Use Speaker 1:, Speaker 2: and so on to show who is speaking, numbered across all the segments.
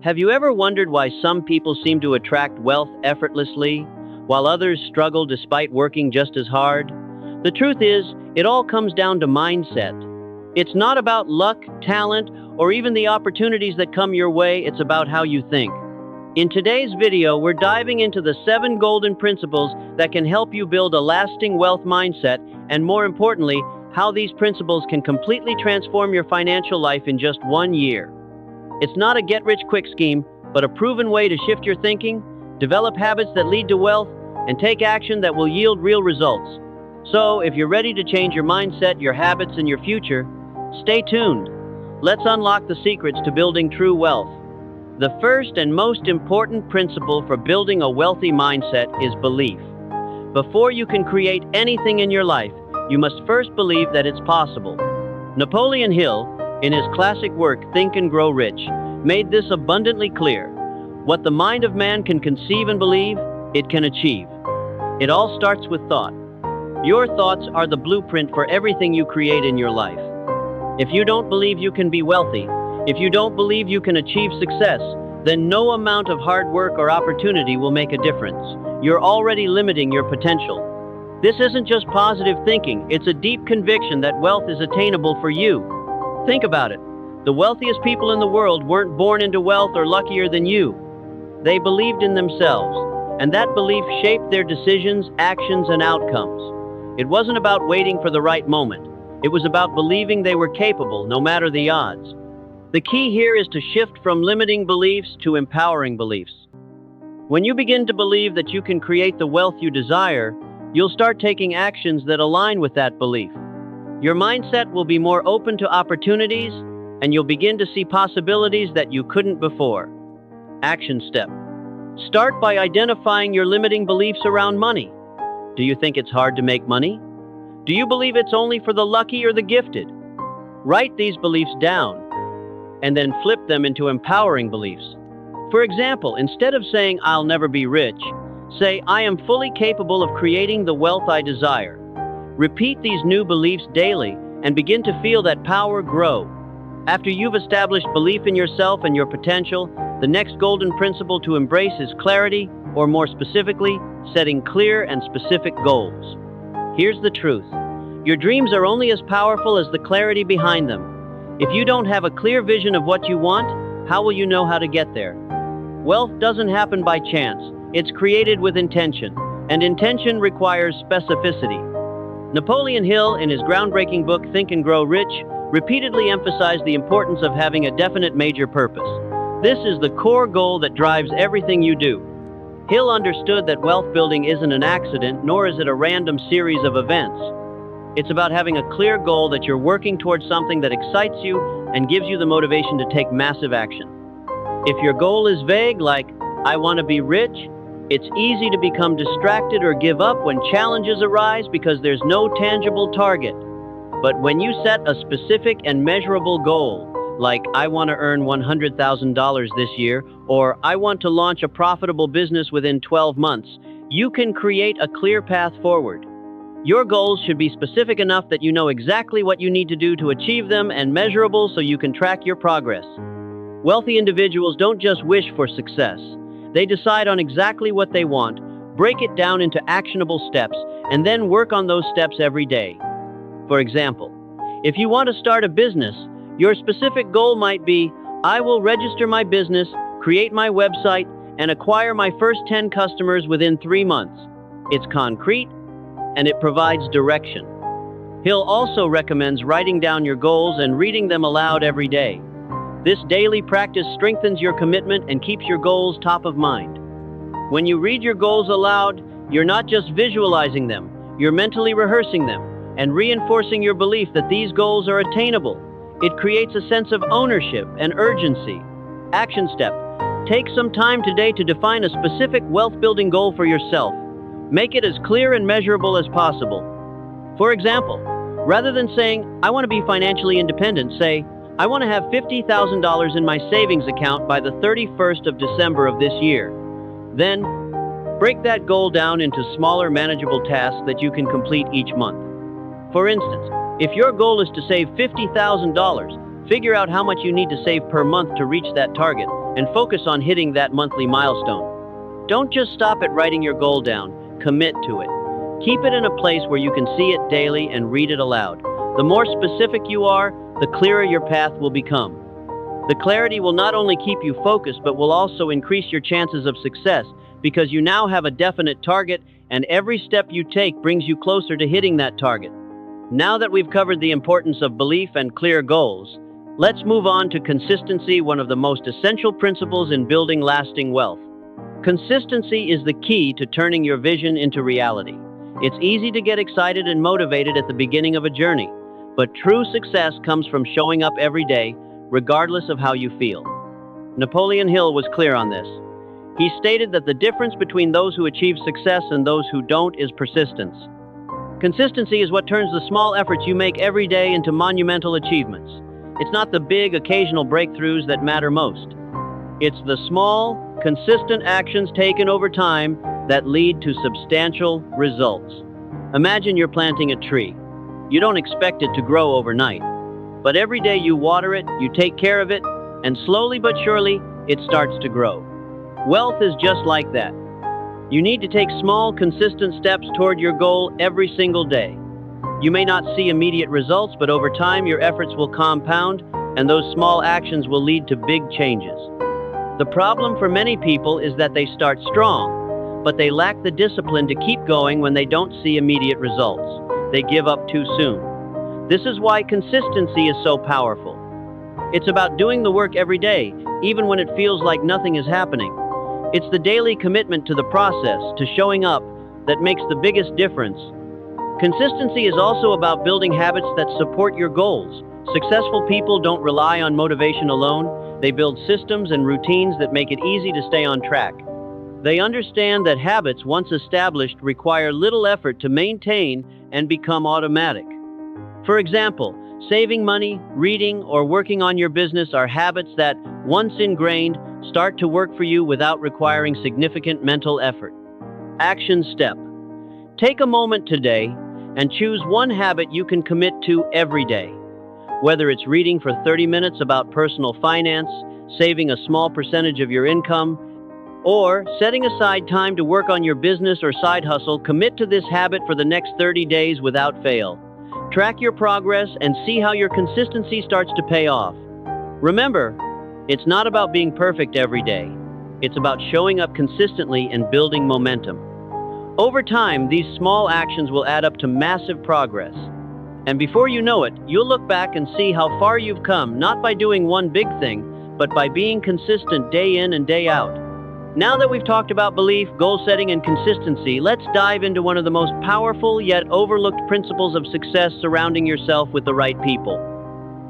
Speaker 1: Have you ever wondered why some people seem to attract wealth effortlessly, while others struggle despite working just as hard? The truth is, it all comes down to mindset. It's not about luck, talent, or even the opportunities that come your way, it's about how you think. In today's video, we're diving into the 7 golden principles that can help you build a lasting wealth mindset, and more importantly, how these principles can completely transform your financial life in just 1 year. It's not a get-rich-quick scheme, but a proven way to shift your thinking, develop habits that lead to wealth, and take action that will yield real results. So, if you're ready to change your mindset, your habits, and your future, stay tuned. Let's unlock the secrets to building true wealth. The first and most important principle for building a wealthy mindset is belief. Before you can create anything in your life, you must first believe that it's possible. Napoleon Hill, in his classic work Think and Grow Rich, made this abundantly clear. What the mind of man can conceive and believe, it can achieve. It all starts with thought. Your thoughts are the blueprint for everything you create in your life. If you don't believe you can be wealthy, if you don't believe you can achieve success, then no amount of hard work or opportunity will make a difference. You're already limiting your potential. This isn't just positive thinking, it's a deep conviction that wealth is attainable for you. Think about it. The wealthiest people in the world weren't born into wealth or luckier than you. They believed in themselves, and that belief shaped their decisions, actions, and outcomes. It wasn't about waiting for the right moment. It was about believing they were capable, no matter the odds. The key here is to shift from limiting beliefs to empowering beliefs. When you begin to believe that you can create the wealth you desire, you'll start taking actions that align with that belief. Your mindset will be more open to opportunities, and you'll begin to see possibilities that you couldn't before. Action step. Start by identifying your limiting beliefs around money. Do you think it's hard to make money? Do you believe it's only for the lucky or the gifted? Write these beliefs down, and then flip them into empowering beliefs. For example, instead of saying, "I'll never be rich," say, "I am fully capable of creating the wealth I desire." Repeat these new beliefs daily and begin to feel that power grow. After you've established belief in yourself and your potential, the next golden principle to embrace is clarity, or more specifically, setting clear and specific goals. Here's the truth. Your dreams are only as powerful as the clarity behind them. If you don't have a clear vision of what you want, how will you know how to get there? Wealth doesn't happen by chance. It's created with intention, and intention requires specificity. Napoleon Hill, in his groundbreaking book Think and Grow Rich, repeatedly emphasized the importance of having a definite major purpose. This is the core goal that drives everything you do. Hill understood that wealth building isn't an accident, nor is it a random series of events. It's about having a clear goal that you're working towards, something that excites you and gives you the motivation to take massive action. If your goal is vague, like, "I want to be rich," it's easy to become distracted or give up when challenges arise because there's no tangible target. But when you set a specific and measurable goal, like, "I want to earn $100,000 this year," or "I want to launch a profitable business within 12 months, you can create a clear path forward. Your goals should be specific enough that you know exactly what you need to do to achieve them, and measurable so you can track your progress. Wealthy individuals don't just wish for success. They decide on exactly what they want, break it down into actionable steps, and then work on those steps every day. For example, if you want to start a business, your specific goal might be, "I will register my business, create my website, and acquire my first 10 customers within 3 months. It's concrete, and it provides direction. Hill also recommends writing down your goals and reading them aloud every day. This daily practice strengthens your commitment and keeps your goals top of mind. When you read your goals aloud, you're not just visualizing them, you're mentally rehearsing them and reinforcing your belief that these goals are attainable. It creates a sense of ownership and urgency. Action step. Take some time today to define a specific wealth-building goal for yourself. Make it as clear and measurable as possible. For example, rather than saying, "I want to be financially independent," say, "I want to have $50,000 in my savings account by the 31st of December of this year." Then, break that goal down into smaller, manageable tasks that you can complete each month. For instance, if your goal is to save $50,000, figure out how much you need to save per month to reach that target, and focus on hitting that monthly milestone. Don't just stop at writing your goal down, commit to it. Keep it in a place where you can see it daily and read it aloud. The more specific you are, the clearer your path will become. The clarity will not only keep you focused, but will also increase your chances of success because you now have a definite target, and every step you take brings you closer to hitting that target. Now that we've covered the importance of belief and clear goals, let's move on to consistency, one of the most essential principles in building lasting wealth. Consistency is the key to turning your vision into reality. It's easy to get excited and motivated at the beginning of a journey, but true success comes from showing up every day, regardless of how you feel. Napoleon Hill was clear on this. He stated that the difference between those who achieve success and those who don't is persistence. Consistency is what turns the small efforts you make every day into monumental achievements. It's not the big, occasional breakthroughs that matter most. It's the small, consistent actions taken over time that lead to substantial results. Imagine you're planting a tree. You don't expect it to grow overnight, but every day you water it, you take care of it, and slowly but surely, it starts to grow. Wealth is just like that. You need to take small, consistent steps toward your goal every single day. You may not see immediate results, but over time your efforts will compound, and those small actions will lead to big changes. The problem for many people is that they start strong, but they lack the discipline to keep going when they don't see immediate results. They give up too soon. This is why consistency is so powerful. It's about doing the work every day, even when it feels like nothing is happening. It's the daily commitment to the process, to showing up, that makes the biggest difference. Consistency is also about building habits that support your goals. Successful people don't rely on motivation alone. They build systems and routines that make it easy to stay on track. They understand that habits, once established, require little effort to maintain and become automatic. For example, saving money, reading, or working on your business are habits that, once ingrained, start to work for you without requiring significant mental effort. Action step. Take a moment today and choose one habit you can commit to every day. Whether it's reading for 30 minutes about personal finance, saving a small percentage of your income, or setting aside time to work on your business or side hustle, commit to this habit for the next 30 days without fail. Track your progress and see how your consistency starts to pay off. Remember, it's not about being perfect every day. It's about showing up consistently and building momentum. Over time, these small actions will add up to massive progress. And before you know it, you'll look back and see how far you've come, not by doing one big thing, but by being consistent day in and day out. Now that we've talked about belief, goal setting, and consistency, let's dive into one of the most powerful yet overlooked principles of success: surrounding yourself with the right people.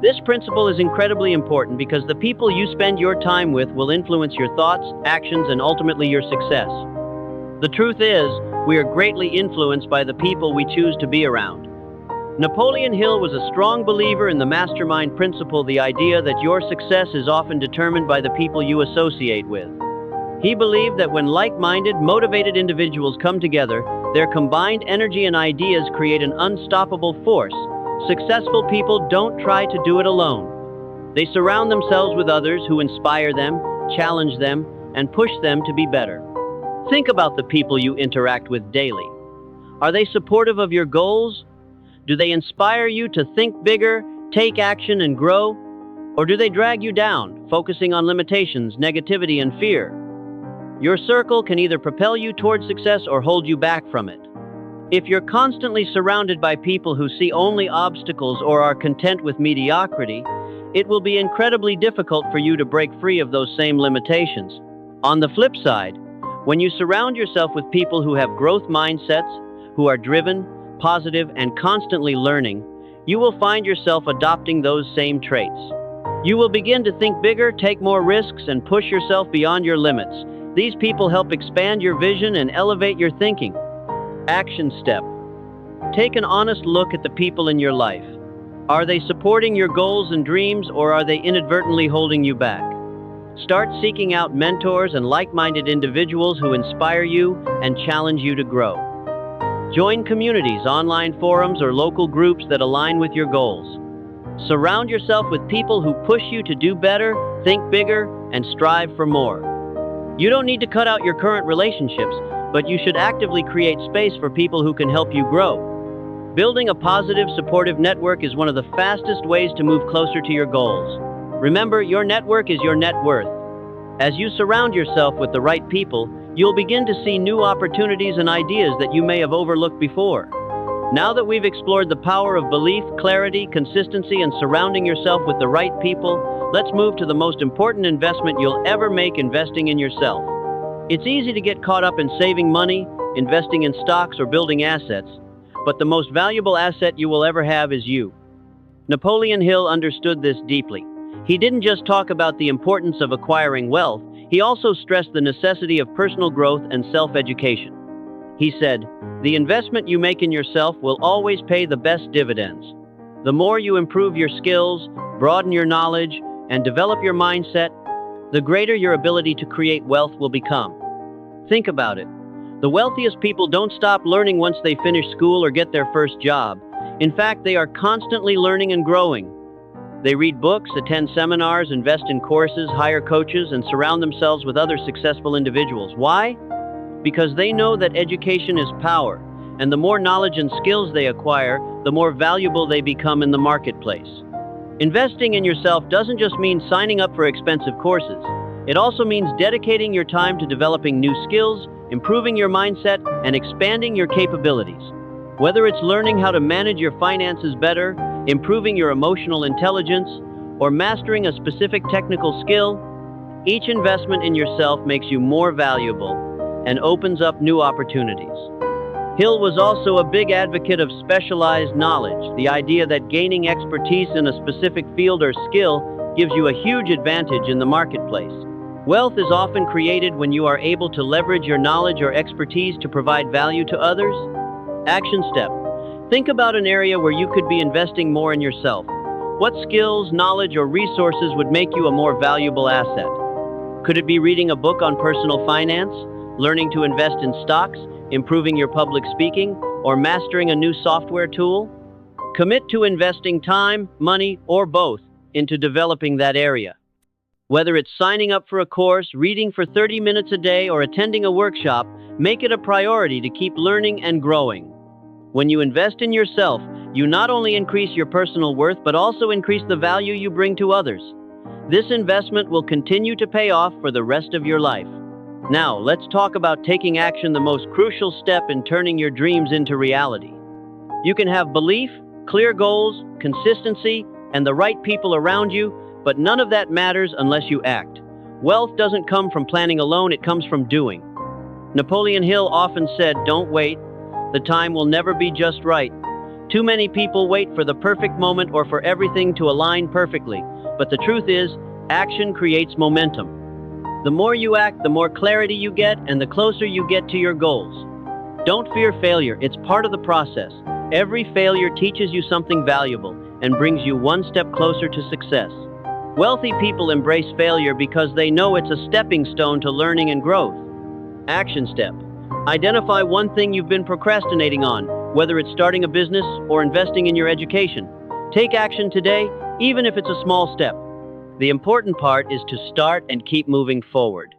Speaker 1: This principle is incredibly important because the people you spend your time with will influence your thoughts, actions, and ultimately your success. The truth is, we are greatly influenced by the people we choose to be around. Napoleon Hill was a strong believer in the mastermind principle, the idea that your success is often determined by the people you associate with. He believed that when like-minded, motivated individuals come together, their combined energy and ideas create an unstoppable force. Successful people don't try to do it alone. They surround themselves with others who inspire them, challenge them, and push them to be better. Think about the people you interact with daily. Are they supportive of your goals? Do they inspire you to think bigger, take action, and grow? Or do they drag you down, focusing on limitations, negativity, and fear? Your circle can either propel you towards success or hold you back from it. If you're constantly surrounded by people who see only obstacles or are content with mediocrity, it will be incredibly difficult for you to break free of those same limitations. On the flip side, when you surround yourself with people who have growth mindsets, who are driven, positive, and constantly learning, you will find yourself adopting those same traits. You will begin to think bigger, take more risks, and push yourself beyond your limits. These people help expand your vision and elevate your thinking. Action step. Take an honest look at the people in your life. Are they supporting your goals and dreams, or are they inadvertently holding you back? Start seeking out mentors and like-minded individuals who inspire you and challenge you to grow. Join communities, online forums, or local groups that align with your goals. Surround yourself with people who push you to do better, think bigger, and strive for more. You don't need to cut out your current relationships, but you should actively create space for people who can help you grow. Building a positive, supportive network is one of the fastest ways to move closer to your goals. Remember, your network is your net worth. As you surround yourself with the right people, you'll begin to see new opportunities and ideas that you may have overlooked before. Now that we've explored the power of belief, clarity, consistency, and surrounding yourself with the right people, let's move to the most important investment you'll ever make: investing in yourself. It's easy to get caught up in saving money, investing in stocks, or building assets, but the most valuable asset you will ever have is you. Napoleon Hill understood this deeply. He didn't just talk about the importance of acquiring wealth, he also stressed the necessity of personal growth and self-education. He said, "The investment you make in yourself will always pay the best dividends. The more you improve your skills, broaden your knowledge, and develop your mindset, the greater your ability to create wealth will become." Think about it. The wealthiest people don't stop learning once they finish school or get their first job. In fact, they are constantly learning and growing. They read books, attend seminars, invest in courses, hire coaches, and surround themselves with other successful individuals. Why? Because they know that education is power, and the more knowledge and skills they acquire, the more valuable they become in the marketplace. Investing in yourself doesn't just mean signing up for expensive courses. It also means dedicating your time to developing new skills, improving your mindset, and expanding your capabilities. Whether it's learning how to manage your finances better, improving your emotional intelligence, or mastering a specific technical skill, each investment in yourself makes you more valuable and opens up new opportunities. Hill was also a big advocate of specialized knowledge, the idea that gaining expertise in a specific field or skill gives you a huge advantage in the marketplace. Wealth is often created when you are able to leverage your knowledge or expertise to provide value to others. Action step. Think about an area where you could be investing more in yourself. What skills, knowledge, or resources would make you a more valuable asset? Could it be reading a book on personal finance, learning to invest in stocks, improving your public speaking, or mastering a new software tool? Commit to investing time, money, or both into developing that area. Whether it's signing up for a course, reading for 30 minutes a day, or attending a workshop, make it a priority to keep learning and growing. When you invest in yourself, you not only increase your personal worth, but also increase the value you bring to others. This investment will continue to pay off for the rest of your life. Now, let's talk about taking action, the most crucial step in turning your dreams into reality. You can have belief, clear goals, consistency, and the right people around you, but none of that matters unless you act. Wealth doesn't come from planning alone, it comes from doing. Napoleon Hill often said, "Don't wait. The time will never be just right." Too many people wait for the perfect moment or for everything to align perfectly. But the truth is, action creates momentum. The more you act, the more clarity you get, and the closer you get to your goals. Don't fear failure, it's part of the process. Every failure teaches you something valuable and brings you one step closer to success. Wealthy people embrace failure because they know it's a stepping stone to learning and growth. Action step. Identify one thing you've been procrastinating on, whether it's starting a business or investing in your education. Take action today, even if it's a small step. The important part is to start and keep moving forward.